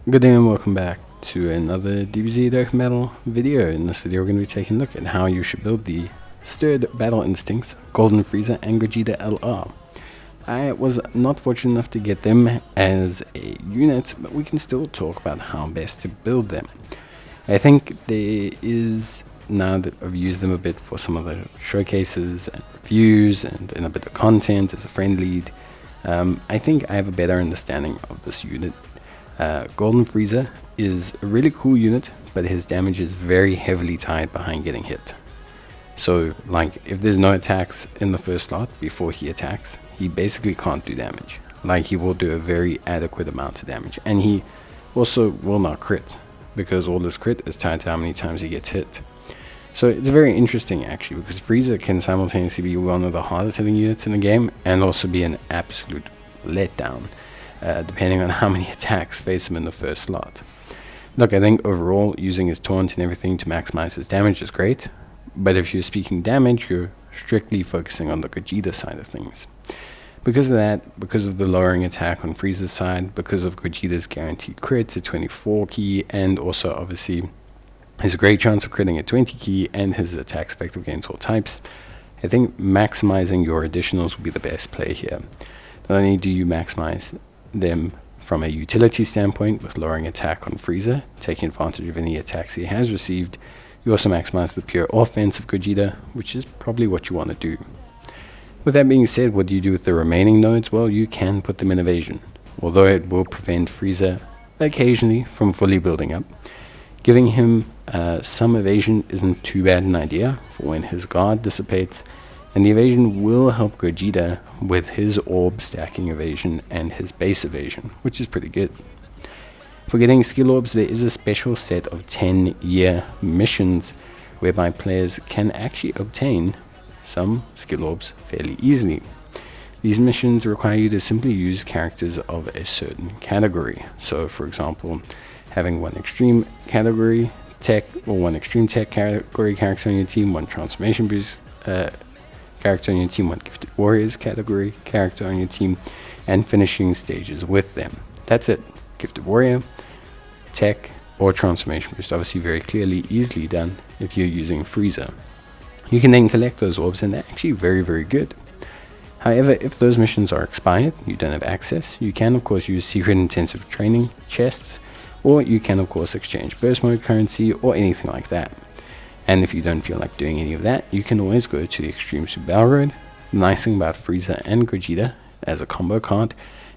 Good day and welcome back to another DBZ Dokkan Battle video. In this video we're going to be taking a look at how you should build the Stirred Battle Instincts, Golden Frieza and Gogeta LR. I was not fortunate enough to get them as a unit, but we can still talk about how best to build them. I think there is, now that I've used them a bit for some of the showcases and reviews and in a bit of content as a friend lead, I think I have a better understanding of this unit. Golden Frieza is a really cool unit, but his damage is very heavily tied behind getting hit. So, like, if there's no attacks in the first slot before he attacks, he basically can't do damage. Like, he will do a very adequate amount of damage, and he also will not crit, because all his crit is tied to how many times he gets hit. So it's very interesting, actually, because Frieza can simultaneously be one of the hardest hitting units in the game, and also be an absolute letdown, depending on how many attacks face him in the first slot. Look, I think overall using his taunt and everything to maximize his damage is great, but if you're speaking damage, you're strictly focusing on the Gogeta side of things. Because of that, because of the lowering attack on Frieza's side, because of Gogeta's guaranteed crits at 24 key, and also obviously his great chance of critting at 20 key and his attack effective against all types, I think maximizing your additionals will be the best play here. Not only do you maximize them from a utility standpoint with lowering attack on Frieza, taking advantage of any attacks he has received, you also maximize the pure offense of Gogeta, which is probably what you want to do. With that being said, what do you do with the remaining nodes? Well, you can put them in evasion, although it will prevent Frieza occasionally from fully building up. Giving him some evasion isn't too bad an idea for when his guard dissipates, and the evasion will help Gogeta with his orb stacking evasion and his base evasion, which is pretty good. For getting skill orbs, there is a special set of 10-year missions whereby players can actually obtain some skill orbs fairly easily. These missions require you to simply use characters of a certain category. So, for example, having one extreme category tech or one extreme tech category character on your team, one transformation boost character on your team, one gifted warriors category character on your team, and finishing stages with them. That's it. Gifted warrior, tech, or transformation boost. Obviously very clearly, easily done if you're using Frieza. You can then collect those orbs, and they're actually very, very good. However, if those missions are expired, you don't have access, you can of course use secret intensive training chests, or you can of course exchange burst mode currency or anything like that. And if you don't feel like doing any of that, you can always go to the Extreme Super Battle Road. The nice thing about Frieza and Gogeta as a combo card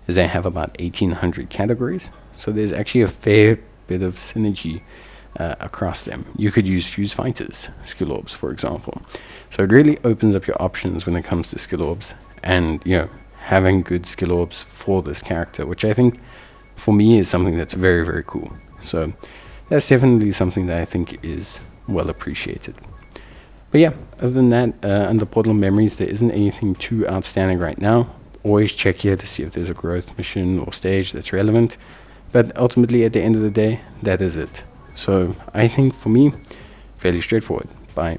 is they have about 1800 categories, so there's actually a fair bit of synergy across them. You could use Fuse Fighters skill orbs, for example. So it really opens up your options when it comes to skill orbs, and having good skill orbs for this character, which I think for me is something that's very, very cool. So that's definitely something that I think is well appreciated. But yeah, other than that, under Portal Memories, there isn't anything too outstanding right now. Always check here to see if there's a growth mission or stage that's relevant, but ultimately at the end of the day, that is it. So I think for me, fairly straightforward. Bye.